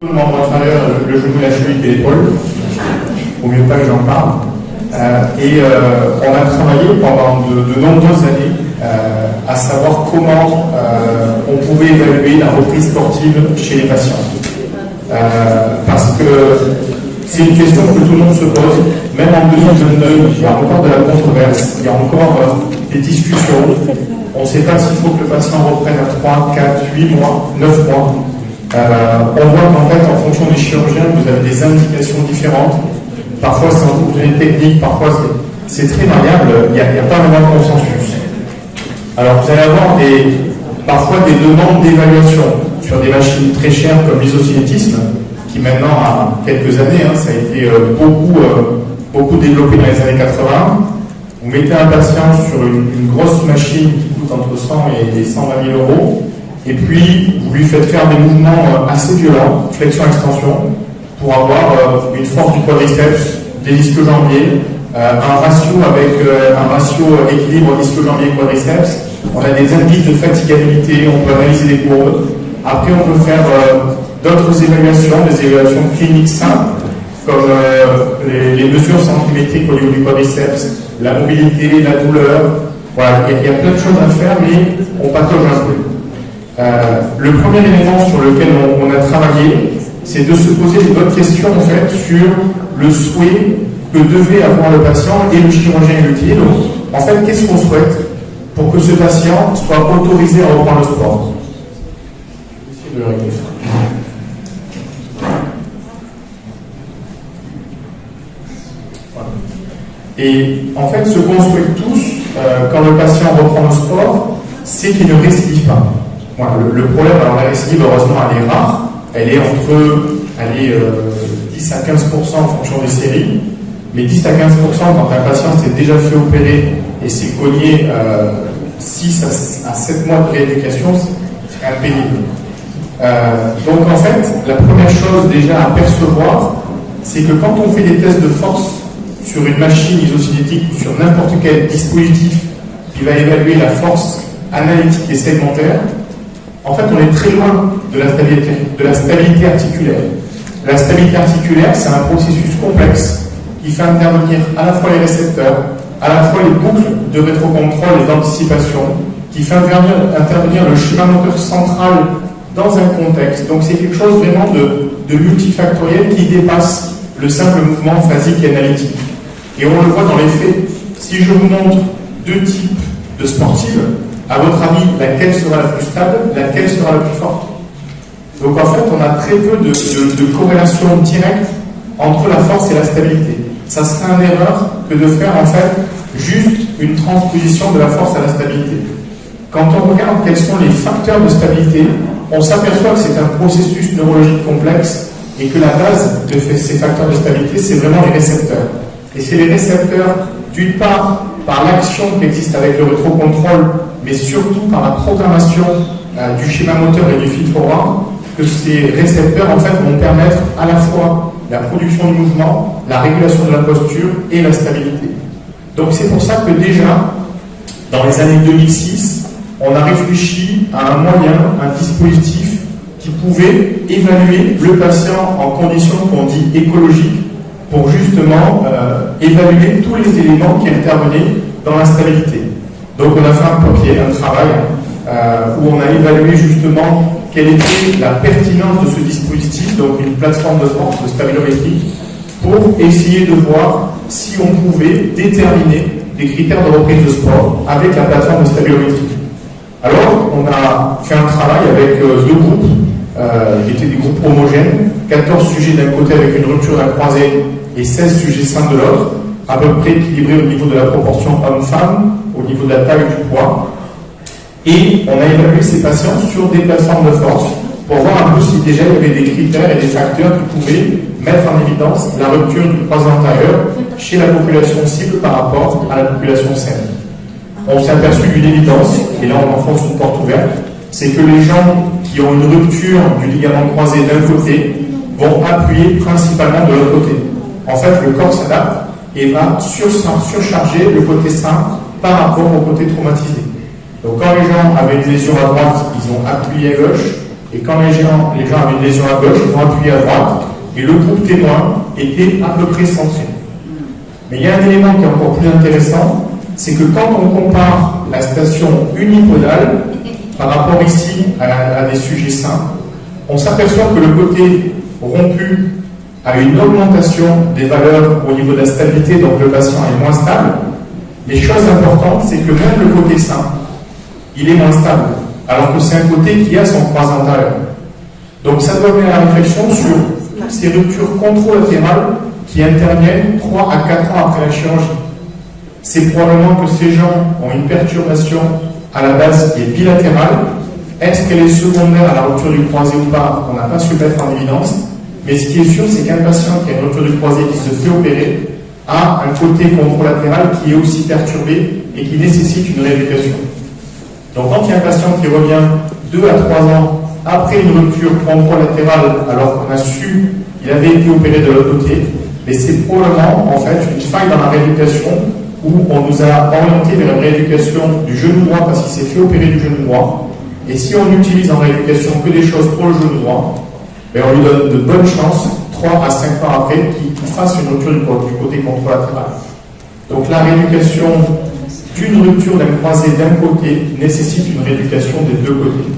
Le membre inférieur, le genou, la cheville et l'épaule. Au mieux pas que j'en parle. On a travaillé pendant de nombreuses années à savoir comment on pouvait évaluer la reprise sportive chez les patients. Parce que c'est une question que tout le monde se pose. Même en 2022, il y a encore de la controverse, il y a encore des discussions. On ne sait pas s'il faut que le patient reprenne à 3, 4, 8 mois, 9 mois. On voit qu'en fait, en fonction des chirurgiens, vous avez des indications différentes. Parfois, c'est en fonction des techniques, parfois, c'est très variable. Il n'y a pas vraiment de consensus. Alors, vous allez avoir parfois des demandes d'évaluation sur des machines très chères comme l'isocinétisme, qui maintenant a quelques années, ça a été beaucoup développé dans les années 80. Vous mettez un patient sur une grosse machine qui coûte entre 100 et 120 000 euros. Et puis, vous lui faites faire des mouvements assez violents, flexion-extension, pour avoir une force du quadriceps, des ischio-jambiers, un ratio équilibre ischio-jambier-quadriceps. On a des indices de fatigabilité, on peut analyser des courbes. Après, on peut faire d'autres évaluations, des évaluations cliniques simples, comme les mesures centimétriques au niveau du quadriceps, la mobilité, la douleur. Voilà, il y a plein de choses à faire, mais on patauge un peu. Le premier élément sur lequel on a travaillé, c'est de se poser des bonnes questions en fait sur le souhait que devait avoir le patient et le chirurgien luthier. Donc, en fait, qu'est-ce qu'on souhaite pour que ce patient soit autorisé à reprendre le sport? Essayez de le régler. Voilà. Et en fait, ce qu'on souhaite tous quand le patient reprend le sport, c'est qu'il ne récidive pas. Voilà, le problème, alors la récidive, heureusement, elle est rare. Elle est entre 10 à 15% en fonction des séries. Mais 10 à 15% quand un patient s'est déjà fait opérer et s'est cogné 6 à 7 mois de rééducation, c'est quand même pénible. Donc en fait, la première chose déjà à percevoir, c'est que quand on fait des tests de force sur une machine isocinétique ou sur n'importe quel dispositif qui va évaluer la force analytique et segmentaire, en fait, on est très loin de la stabilité articulaire. La stabilité articulaire, c'est un processus complexe qui fait intervenir à la fois les récepteurs, à la fois les boucles de rétrocontrôle et d'anticipation, qui fait intervenir le schéma moteur central dans un contexte. Donc, c'est quelque chose vraiment de multifactoriel qui dépasse le simple mouvement phasique et analytique. Et on le voit dans les faits. Si je vous montre deux types de sportives, à votre avis, laquelle sera la plus stable, laquelle sera la plus forte? Donc en fait, on a très peu de corrélation directe entre la force et la stabilité. Ça serait une erreur que de faire en fait juste une transposition de la force à la stabilité. Quand on regarde quels sont les facteurs de stabilité, on s'aperçoit que c'est un processus neurologique complexe et que la base de ces facteurs de stabilité, c'est vraiment les récepteurs. Et c'est les récepteurs, d'une part, par l'action qui existe avec le rétrocontrôle, mais surtout par la programmation du schéma moteur et du feed-forward, que ces récepteurs en fait vont permettre à la fois la production du mouvement, la régulation de la posture et la stabilité. Donc c'est pour ça que déjà, dans les années 2006, on a réfléchi à un moyen, un dispositif qui pouvait évaluer le patient en conditions qu'on dit écologiques pour justement évaluer tous les éléments qui intervenaient dans la stabilité. Donc on a fait un papier, un travail, où on a évalué justement quelle était la pertinence de ce dispositif, donc une plateforme de force de stabilométrie, pour essayer de voir si on pouvait déterminer des critères de reprise de sport avec la plateforme de stabilométrie. Alors, on a fait un travail avec deux groupes, qui étaient des groupes homogènes, 14 sujets d'un côté avec une rupture d'un croisé et 16 sujets sains de l'autre, à peu près équilibrés au niveau de la proportion homme-femme, au niveau de la taille et du poids. Et on a évalué ces patients sur des plateformes de force pour voir un peu si déjà il y avait des critères et des facteurs qui pouvaient mettre en évidence la rupture du croisé antérieur chez la population cible par rapport à la population saine. On s'est aperçu d'une évidence, et là on enfonce une porte ouverte, c'est que les gens qui ont une rupture du ligament croisé d'un côté vont appuyer principalement de l'autre côté. En fait, le corps s'adapte et va surcharger le côté sain par rapport au côté traumatisé. Donc quand les gens avaient une lésion à droite, ils ont appuyé à gauche, Et quand les gens avaient une lésion à gauche, ils vont appuyer à droite, et le groupe témoin était à peu près centré. Mais il y a un élément qui est encore plus intéressant, c'est que quand on compare la station unipodale par rapport ici à des sujets sains, on s'aperçoit que le côté rompu a une augmentation des valeurs au niveau de la stabilité, donc le patient est moins stable. Les choses importantes, c'est que même le côté sain, il est moins stable, alors que c'est un côté qui a son croisé antérieur. Donc ça doit mener à la réflexion sur toutes ces ruptures contralatérales qui interviennent 3 à 4 ans après la chirurgie. C'est probablement que ces gens ont une perturbation à la base qui est bilatérale. Est-ce qu'elle est secondaire à la rupture du croisé ou pas? On n'a pas su mettre en évidence. Mais ce qui est sûr, c'est qu'un patient qui a une rupture du croisé qui se fait opérer a un côté contralatéral qui est aussi perturbé et qui nécessite une rééducation. Donc quand il y a un patient qui revient 2 à 3 ans après une rupture contralatérale, alors qu'on a su qu'il avait été opéré de l'autre côté, mais c'est probablement en fait une faille dans la rééducation où on nous a orienté vers une rééducation du genou droit parce qu'il s'est fait opérer du genou droit. Et si on utilise en rééducation que des choses pour le genou droit, ben on lui donne de bonnes chances 3 à 5 ans après qu'il fasse une rupture du côté contralatéral. Donc la rééducation d'une rupture d'un croisé d'un côté nécessite une rééducation des deux côtés.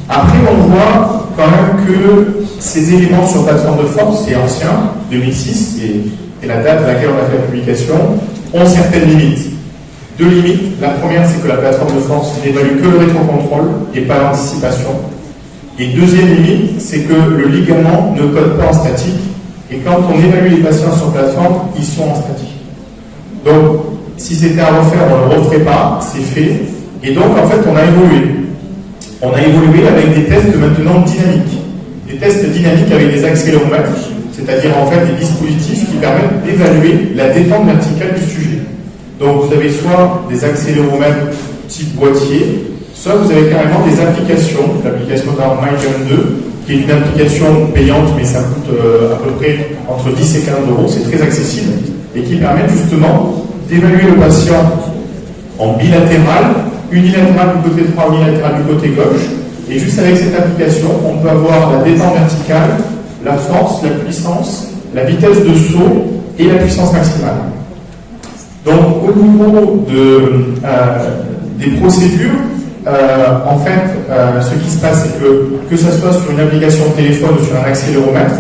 Après, on voit quand même que ces éléments sur plateforme de force, c'est ancien, 2006, et la date à laquelle on a fait la publication, ont certaines limites. Deux limites. La première, c'est que la plateforme de force n'évalue que le rétrocontrôle et pas l'anticipation. Et deuxième limite, c'est que le ligament ne code pas en statique, et quand on évalue les patients sur plateforme, ils sont en statique. Donc, si c'était à refaire, on ne le referait pas, c'est fait. Et donc, en fait, on a évolué. On a évolué avec des tests maintenant dynamiques. Des tests dynamiques avec des accéléromètres, c'est-à-dire en fait des dispositifs qui permettent d'évaluer la détente verticale du sujet. Donc, vous avez soit des accéléromètres type boîtier, soit vous avez carrément des applications, l'application MyGym 2, qui est une application payante, mais ça coûte à peu près entre 10 et 15 euros, c'est très accessible, et qui permet justement d'évaluer le patient en bilatéral, unilatéral du côté droit, unilatéral du côté gauche, et juste avec cette application, on peut avoir la détente verticale, la force, la puissance, la vitesse de saut et la puissance maximale. Donc au niveau des procédures, en fait, ce qui se passe, c'est que ce soit sur une application de téléphone ou sur un accéléromètre,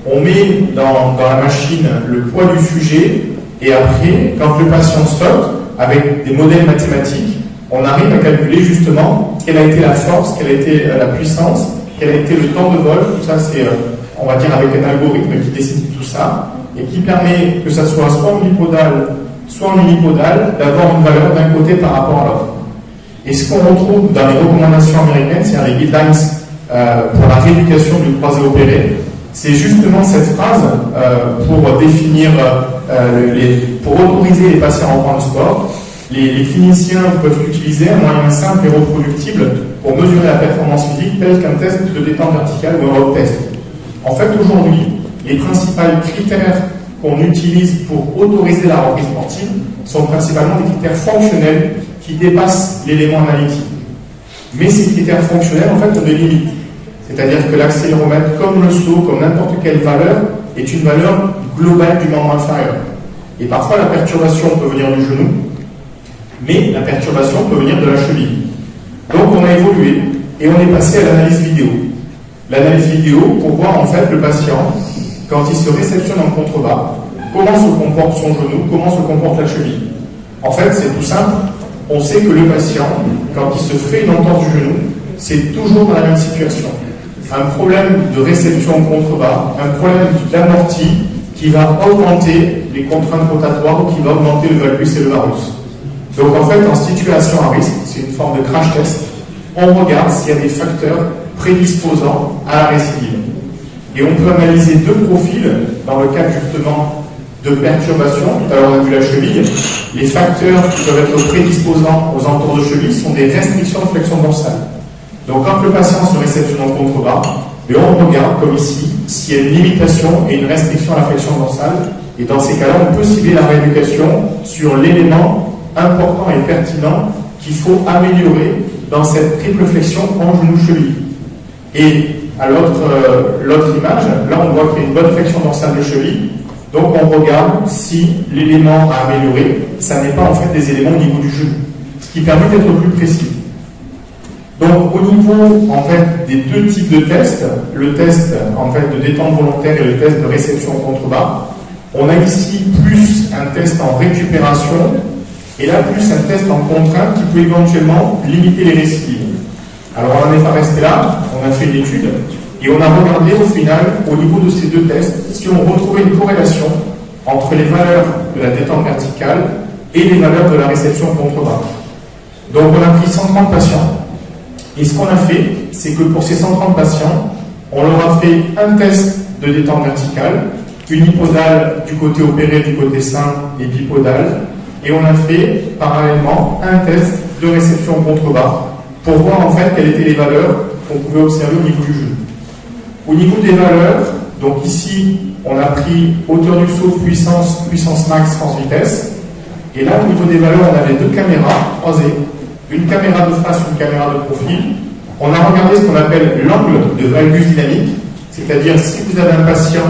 on met dans la machine le poids du sujet, et après, quand le patient saute, avec des modèles mathématiques, on arrive à calculer justement quelle a été la force, quelle a été la puissance, quel a été le temps de vol. Tout ça, c'est, on va dire, avec un algorithme qui décide tout ça, et qui permet que ça soit en bipodal, soit en unipodal, d'avoir une valeur d'un côté par rapport à l'autre. Et ce qu'on retrouve dans les recommandations américaines, c'est les guidelines pour la rééducation du croisé opéré, c'est justement cette phrase pour définir, pour autoriser les patients à reprendre le sport. Les cliniciens peuvent utiliser un moyen simple et reproductible pour mesurer la performance physique tel qu'un test de détente verticale ou un road test. En fait, aujourd'hui, les principaux critères qu'on utilise pour autoriser la reprise sportive sont principalement des critères fonctionnels qui dépassent l'élément analytique. Mais ces critères fonctionnels, en fait, ont des limites. C'est-à-dire que l'accéléromètre, comme le saut, comme n'importe quelle valeur, est une valeur globale du membre inférieur. Et parfois, la perturbation peut venir du genou, mais la perturbation peut venir de la cheville. Donc, on a évolué et on est passé à l'analyse vidéo. L'analyse vidéo pour voir, en fait, le patient, quand il se réceptionne en contrebas, comment se comporte son genou, comment se comporte la cheville. En fait, c'est tout simple. On sait que le patient, quand il se fait une entorse du genou, c'est toujours dans la même situation. Un problème de réception en contrebas, un problème d'amorti qui va augmenter les contraintes rotatoires ou qui va augmenter le valgus et le varus. Donc en fait, en situation à risque, c'est une forme de crash test, on regarde s'il y a des facteurs prédisposants à la récidive. Et on peut analyser deux profils dans le cas justement de perturbation. Tout à l'heure on a vu la cheville. Les facteurs qui peuvent être prédisposants aux entours de cheville sont des restrictions de flexion dorsale. Donc quand le patient se réceptionne en contrebas, on regarde, comme ici, s'il y a une limitation et une restriction à la flexion dorsale. Et dans ces cas-là, on peut cibler la rééducation sur l'élément important et pertinent qu'il faut améliorer dans cette triple flexion en genou-cheville. Et à l'autre image, là on voit qu'il y a une bonne flexion dorsale de cheville. Donc on regarde si l'élément à améliorer, ça n'est pas en fait des éléments au niveau du genou, ce qui permet d'être plus précis. Donc au niveau en fait des deux types de tests, le test en fait de détente volontaire et le test de réception contrebas, on a ici plus un test en récupération et là plus un test en contrainte qui peut éventuellement limiter les récidives. Alors on n'en est pas resté là, on a fait une étude et on a regardé au final, au niveau de ces deux tests, si on retrouvait une corrélation entre les valeurs de la détente verticale et les valeurs de la réception contrebas. Donc on a pris 130 patients. Et ce qu'on a fait, c'est que pour ces 130 patients, on leur a fait un test de détente verticale, unipodale du côté opéré, du côté sain et bipodale, et on a fait parallèlement un test de réception contrebas pour voir en fait quelles étaient les valeurs qu'on pouvait observer au niveau du genou. Au niveau des valeurs, donc ici, on a pris hauteur du saut, puissance max, force vitesse, et là au niveau des valeurs, on avait deux caméras croisées. Une caméra de face, une caméra de profil. On a regardé ce qu'on appelle l'angle de valgus dynamique, c'est-à-dire si vous avez un patient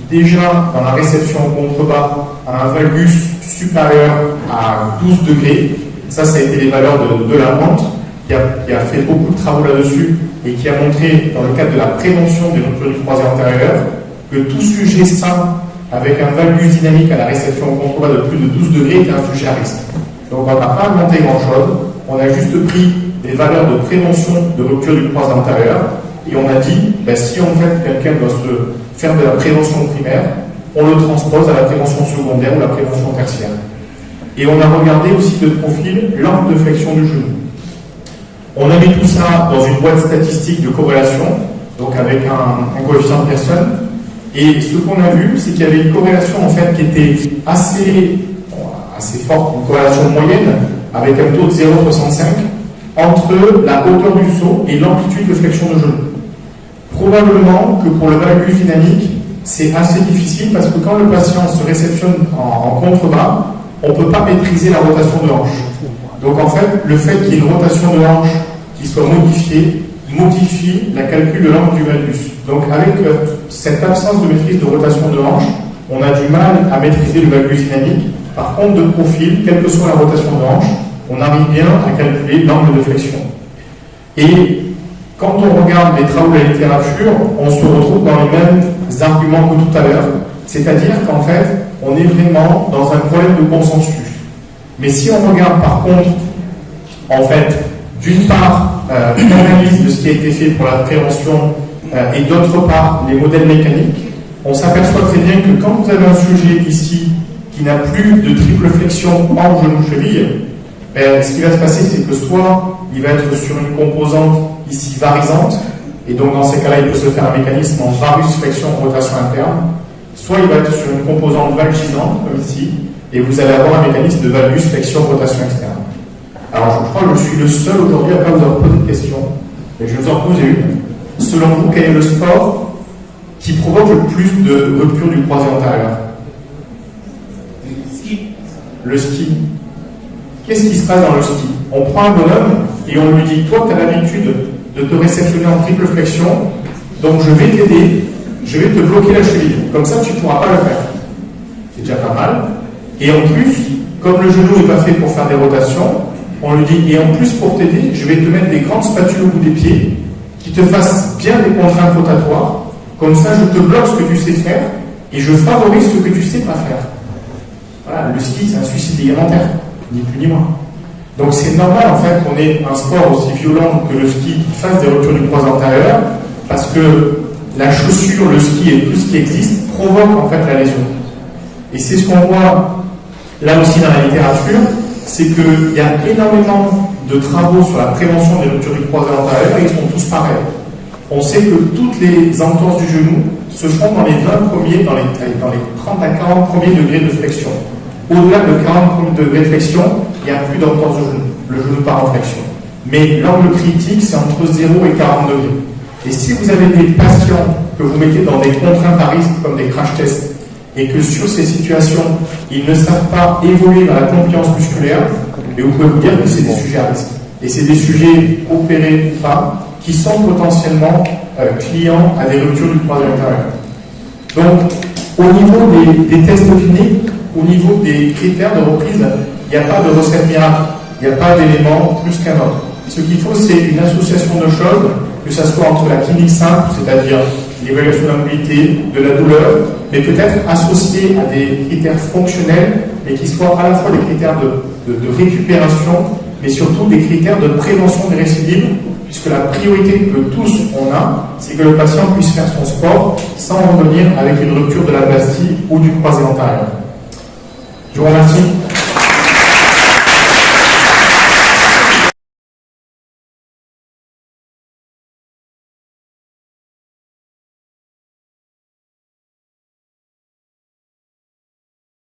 qui déjà dans la réception contrebas a un valgus supérieur à 12 degrés, ça a été les valeurs de la vente, qui a fait beaucoup de travaux là-dessus et qui a montré dans le cadre de la prévention des ruptures du croisé antérieur que tout sujet sain avec un valgus dynamique à la réception contrebas de plus de 12 degrés était un sujet à risque. Donc on n'a pas inventé grand-chose. On a juste pris des valeurs de prévention de rupture du croisé antérieur et on a dit, si en fait quelqu'un doit se faire de la prévention primaire, on le transpose à la prévention secondaire ou la prévention tertiaire. Et on a regardé aussi de profil l'angle de flexion du genou. On a mis tout ça dans une boîte statistique de corrélation, donc avec un coefficient de Pearson. Et ce qu'on a vu, c'est qu'il y avait une corrélation en fait qui était assez forte, une corrélation moyenne, avec un taux de 0,65 entre la hauteur du saut et l'amplitude de flexion de genou. Probablement que pour le valgus dynamique, c'est assez difficile parce que quand le patient se réceptionne en contrebas, on ne peut pas maîtriser la rotation de hanche. Donc en fait, le fait qu'il y ait une rotation de hanche qui soit modifiée, modifie la calcul de l'angle du valgus. Donc avec cette absence de maîtrise de rotation de hanche, on a du mal à maîtriser le valgus dynamique. Par contre, de profil, quelle que soit la rotation de hanche, on arrive bien à calculer l'angle de flexion. Et quand on regarde les travaux de la littérature, on se retrouve dans les mêmes arguments que tout à l'heure. C'est-à-dire qu'en fait, on est vraiment dans un problème de consensus. Mais si on regarde par contre, en fait, d'une part, une analyse de ce qui a été fait pour la prévention et d'autre part, les modèles mécaniques, on s'aperçoit très bien que quand vous avez un sujet ici qui n'a plus de triple flexion en genou-cheville, ce qui va se passer, c'est que soit il va être sur une composante ici varisante, et donc dans ces cas-là, il peut se faire un mécanisme en varus flexion rotation interne, soit il va être sur une composante valgisante, comme ici, et vous allez avoir un mécanisme de valgus flexion rotation externe. Alors je crois que je suis le seul aujourd'hui à ne pas vous avoir posé de question, et je vais vous en poser une. Selon vous, quel est le sport qui provoque le plus de rupture du croisé antérieur? Le ski. Qu'est-ce qui se passe dans le ski? On prend un bonhomme et on lui dit, toi tu as l'habitude de te réceptionner en triple flexion, donc je vais t'aider, je vais te bloquer la cheville, comme ça tu ne pourras pas le faire. C'est déjà pas mal. Et en plus, comme le genou n'est pas fait pour faire des rotations, on lui dit, et en plus pour t'aider, je vais te mettre des grandes spatules au bout des pieds qui te fassent bien des contraintes rotatoires, comme ça je te bloque ce que tu sais faire et je favorise ce que tu sais pas faire. Voilà, le ski c'est un suicide ligamentaire, ni plus ni moins. Donc c'est normal en fait qu'on ait un sport aussi violent que le ski qui fasse des ruptures du croisé antérieur, parce que la chaussure, le ski et tout ce qui existe provoque en fait la lésion. Et c'est ce qu'on voit là aussi dans la littérature, c'est qu'il y a énormément de travaux sur la prévention des ruptures du croisé antérieur et ils sont tous pareils. On sait que toutes les entorses du genou se font dans les 20 premiers, dans les 30 à 40 premiers degrés de flexion. Au-delà de 40 degrés de flexion, il n'y a plus d'entorse de genou. Le genou part en flexion. Mais l'angle critique, c'est entre 0 et 40 degrés. Et si vous avez des patients que vous mettez dans des contraintes à risque, comme des crash tests, et que sur ces situations, ils ne savent pas évoluer dans la compliance musculaire, et vous pouvez vous dire que c'est des sujets à risque. Et c'est des sujets opérés ou pas, qui sont potentiellement clients à des ruptures du croisé antérieur. Donc, au niveau des tests cliniques, au niveau des critères de reprise, il n'y a pas de recette miracle, il n'y a pas d'élément plus qu'un autre. Ce qu'il faut, c'est une association de choses, que ce soit entre la clinique simple, c'est-à-dire l'évaluation de la mobilité, de la douleur, mais peut-être associé à des critères fonctionnels, mais qui soient à la fois des critères de récupération, mais surtout des critères de prévention des récidives, puisque la priorité que tous on a, c'est que le patient puisse faire son sport sans revenir avec une rupture de la plastie ou du croisé antérieur. Je vous remercie.